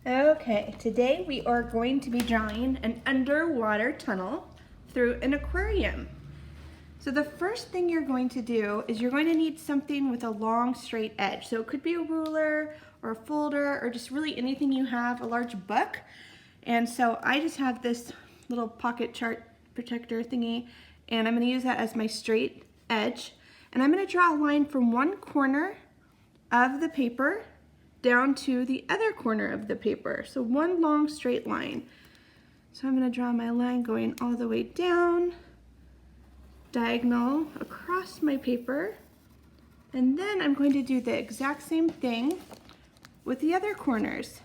Okay, today we are going to be drawing an underwater tunnel through an aquarium. So the first thing you're going to do is you're going to need something with a long straight edge. So it could be a ruler or a folder or just really anything you have, a large book. And so I just have this little pocket chart protector thingy, and I'm going to use that as my straight edge. And I'm going to draw a line from one corner of the paper down to the other corner of the paper. So one long straight line. So I'm going to draw my line going all the way down, diagonal across my paper, and then I'm going to do the exact same thing with the other corners.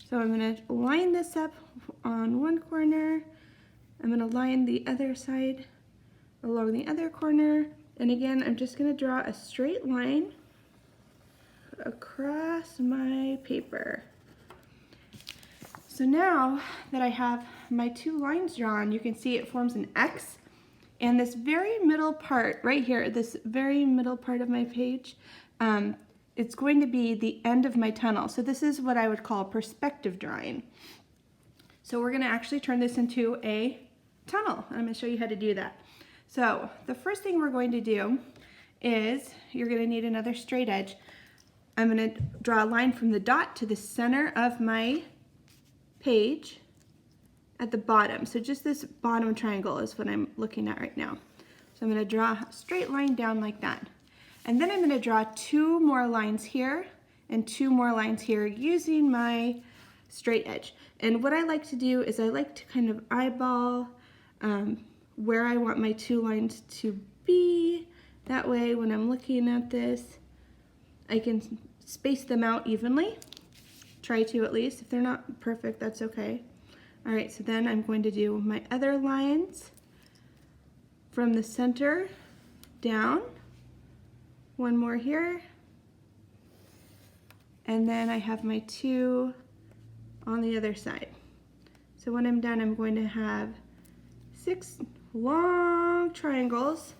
So I'm going to line this up on one corner, I'm going to line the other side along the other corner, and again I'm just going to draw a straight line across my paper. So now that I have my two lines drawn, you can see it forms an X, and this very middle part right here, this very middle part of my page, it's going to be the end of my tunnel. So this is what I would call perspective drawing. So we're going to actually turn this into a tunnel. I'm going to show you how to do that. So the first thing we're going to do is you're going to need another straight edge. I'm going to draw a line from the dot to the center of my page at the bottom. So just this bottom triangle is what I'm looking at right now. So I'm going to draw a straight line down like that. And then I'm going to draw two more lines here and two more lines here using my straight edge. And what I like to do is I like to kind of eyeball where I want my two lines to be. That way when I'm looking at this, I can space them out evenly. Try to, at least. If they're not perfect, that's okay. All right, so then I'm going to do my other lines from the center down. One more here. And then I have my two on the other side. So when I'm done, I'm going to have 6 long triangles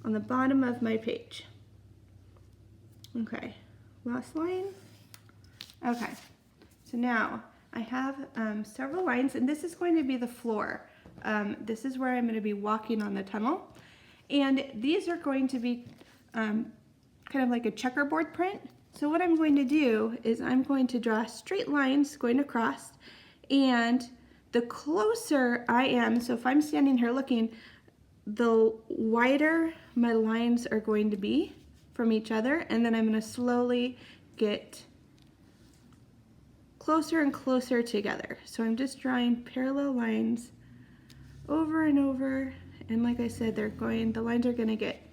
on the bottom of my page. Okay, last line. Okay, so now I have several lines, and this is going to be the floor. This is where I'm going to be walking on the tunnel, and these are going to be kind of like a checkerboard print. So what I'm going to do is I'm going to draw straight lines going across, and the closer I am, so if I'm standing here looking, the wider my lines are going to be from each other, and then I'm going to slowly get closer and closer together. So I'm just drawing parallel lines over and over, and like I said, the lines are going to get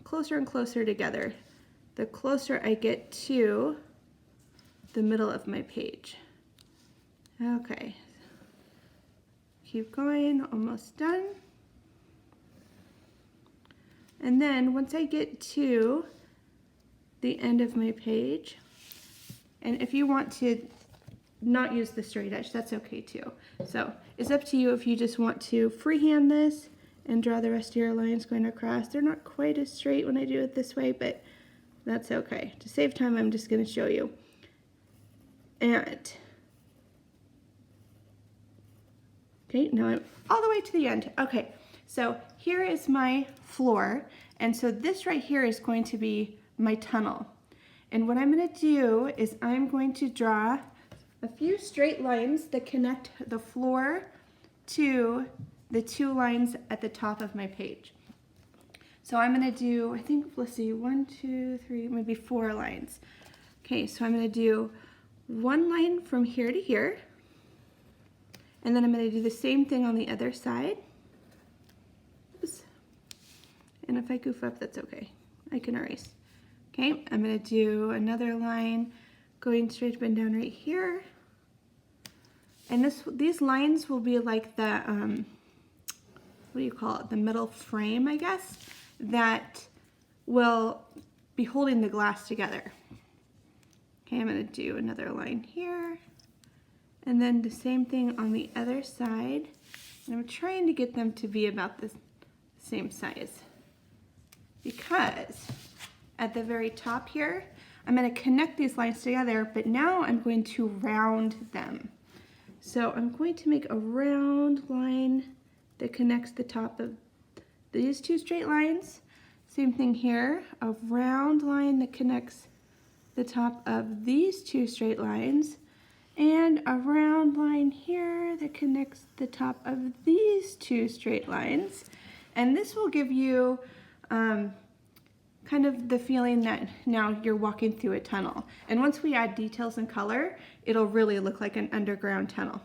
closer and closer together the closer I get to the middle of my page. Okay, keep going, almost done. And then once I get to the end of my page, and if you want to not use the straight edge, that's okay too. So it's up to you if you just want to freehand this and draw the rest of your lines going across. They're not quite as straight when I do it this way, but that's okay. To save time, I'm just going to show you. And okay, now I'm all the way to the end. Okay, so here is my floor, and so this right here is going to be my tunnel. And what I'm going to do is I'm going to draw a few straight lines that connect the floor to the two lines at the top of my page. So I'm going to do, I think, let's see, 1, 2, 3, maybe 4 lines. Okay, so I'm going to do one line from here to here, and then I'm going to do the same thing on the other side. Oops. And if I goof up, that's okay. I can erase. Okay, I'm going to do another line going straight up and down right here. And these lines will be like the, what do you call it, the metal frame, I guess, that will be holding the glass together. Okay, I'm going to do another line here, and then the same thing on the other side. And I'm trying to get them to be about the same size, because at the very top here, I'm going to connect these lines together, but now I'm going to round them. So I'm going to make a round line that connects the top of these two straight lines. Same thing here, a round line that connects the top of these two straight lines, and a round line here that connects the top of these two straight lines. And this will give you kind of the feeling that now you're walking through a tunnel. And once we add details and color, it'll really look like an underground tunnel.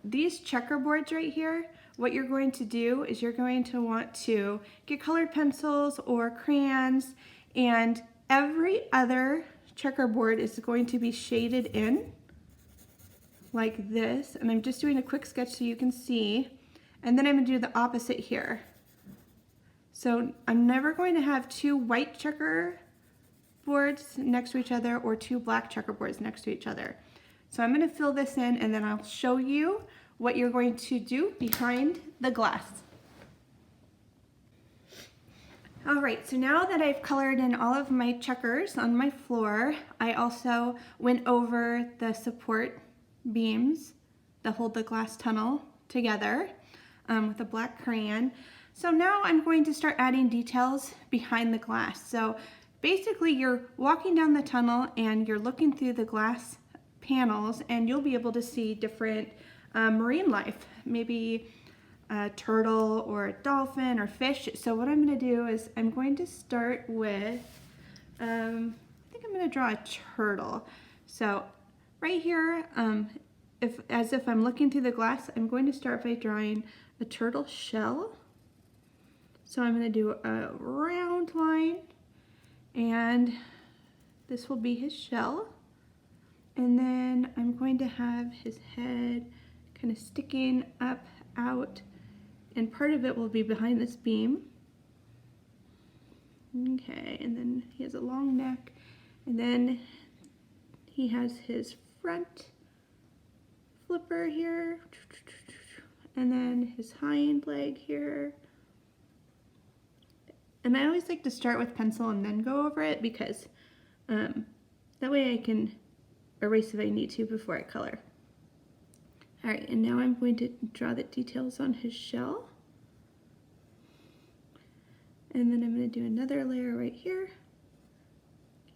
These checkerboards right here, what you're going to do is you're going to want to get colored pencils or crayons, and every other checkerboard is going to be shaded in like this. And I'm just doing a quick sketch so you can see. And then I'm going to do the opposite here. So I'm never going to have two white checkerboards next to each other or two black checkerboards next to each other. So I'm going to fill this in, and then I'll show you what you're going to do behind the glass. All right, so now that I've colored in all of my checkers on my floor, I also went over the support beams that hold the glass tunnel together with a black crayon. So now I'm going to start adding details behind the glass. So basically you're walking down the tunnel and you're looking through the glass panels, and you'll be able to see different marine life, maybe a turtle or a dolphin or fish. So what I'm going to do is I'm going to start with, I think I'm going to draw a turtle. So right here, as if I'm looking through the glass, I'm going to start by drawing a turtle shell. So I'm going to do a round line, and this will be his shell. And then I'm going to have his head kind of sticking up out, and part of it will be behind this beam. Okay, and then he has a long neck, and then he has his front flipper here, and then his hind leg here. And I always like to start with pencil and then go over it, because that way I can erase if I need to before I color. All right, and now I'm going to draw the details on his shell. And then I'm going to do another layer right here.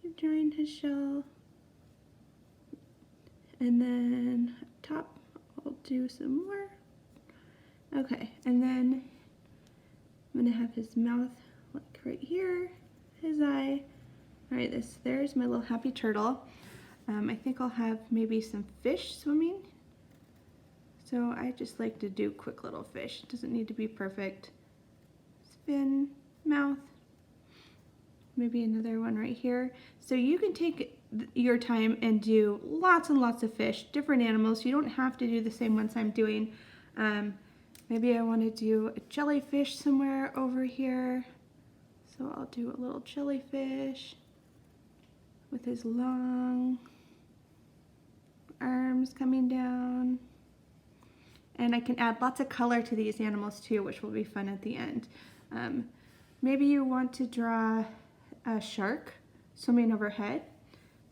Keep drawing his shell. And then up top, I'll do some more. Okay, and then I'm going to have his mouth like right here, his eye. All right, there's my little happy turtle. I think I'll have maybe some fish swimming. So I just like to do quick little fish. It doesn't need to be perfect. Fin, mouth, maybe another one right here. So you can take your time and do lots and lots of fish, different animals. You don't have to do the same ones I'm doing. Maybe I want to do a jellyfish somewhere over here. So I'll do a little jellyfish with his long arms coming down. And I can add lots of color to these animals too, which will be fun at the end. Maybe you want to draw a shark swimming overhead.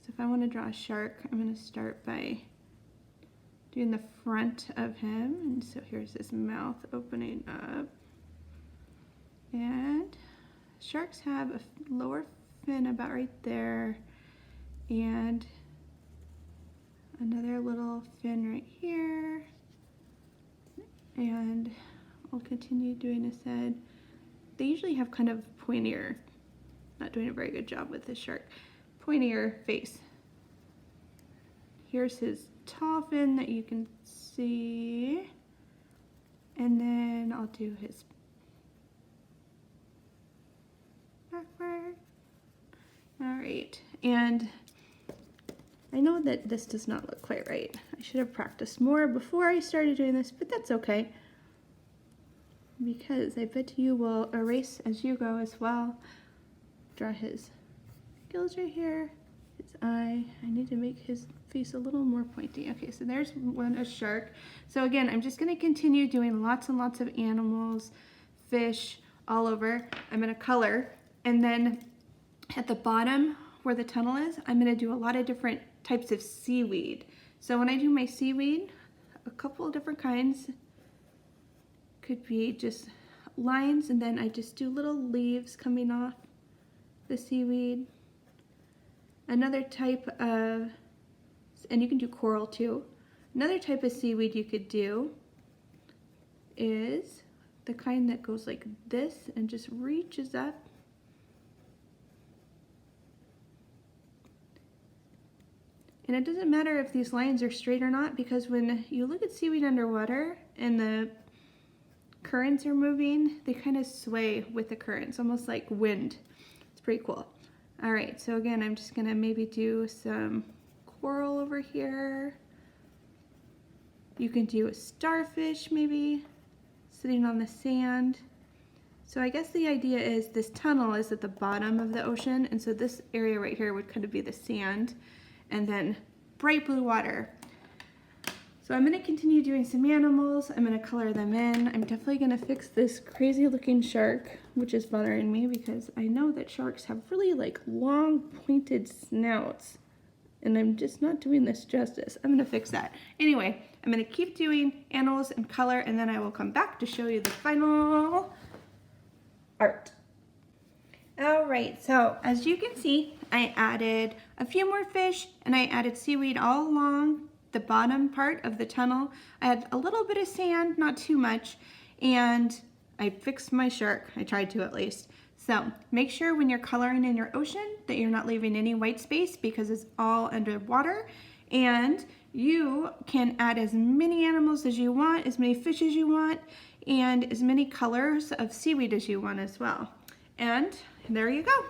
So if I want to draw a shark, I'm going to start by doing the front of him. And so here's his mouth opening up. And sharks have a lower fin about right there, and another little fin right here. And I'll continue doing his head. They usually have kind of pointier, not doing a very good job with this shark, pointier face. Here's his tall fin that you can see. And then I'll do his backward. All right, and I know that this does not look quite right. I should have practiced more before I started doing this, but that's okay, because I bet you will erase as you go as well. Draw his gills right here, his eye. I need to make his face a little more pointy. Okay, so there's a shark. So again, I'm just going to continue doing lots and lots of animals, fish, all over. I'm going to color, and then at the bottom where the tunnel is, I'm going to do a lot of different types of seaweed. So when I do my seaweed, a couple of different kinds. Could be just lines, and then I just do little leaves coming off the seaweed. Another type of, and you can do coral too. Another type of seaweed you could do is the kind that goes like this and just reaches up. And it doesn't matter if these lines are straight or not, because when you look at seaweed underwater and the currents are moving, they kind of sway with the currents, almost like wind. It's pretty cool. All right, so again, I'm just gonna maybe do some coral over here. You can do a starfish maybe sitting on the sand. So I guess the idea is this tunnel is at the bottom of the ocean, and so this area right here would kind of be the sand, and then bright blue water. So I'm going to continue doing some animals. I'm going to color them in. I'm definitely going to fix this crazy looking shark, which is bothering me because I know that sharks have really like long pointed snouts, and I'm just not doing this justice. I'm going to fix that. Anyway, I'm going to keep doing animals and color, and then I will come back to show you the final art. All right, so as you can see, I added a few more fish and I added seaweed all along the bottom part of the tunnel. I had a little bit of sand, not too much, and I fixed my shark. I tried to at least. So make sure when you're coloring in your ocean that you're not leaving any white space because it's all underwater, and you can add as many animals as you want, as many fish as you want, and as many colors of seaweed as you want as well. And there you go.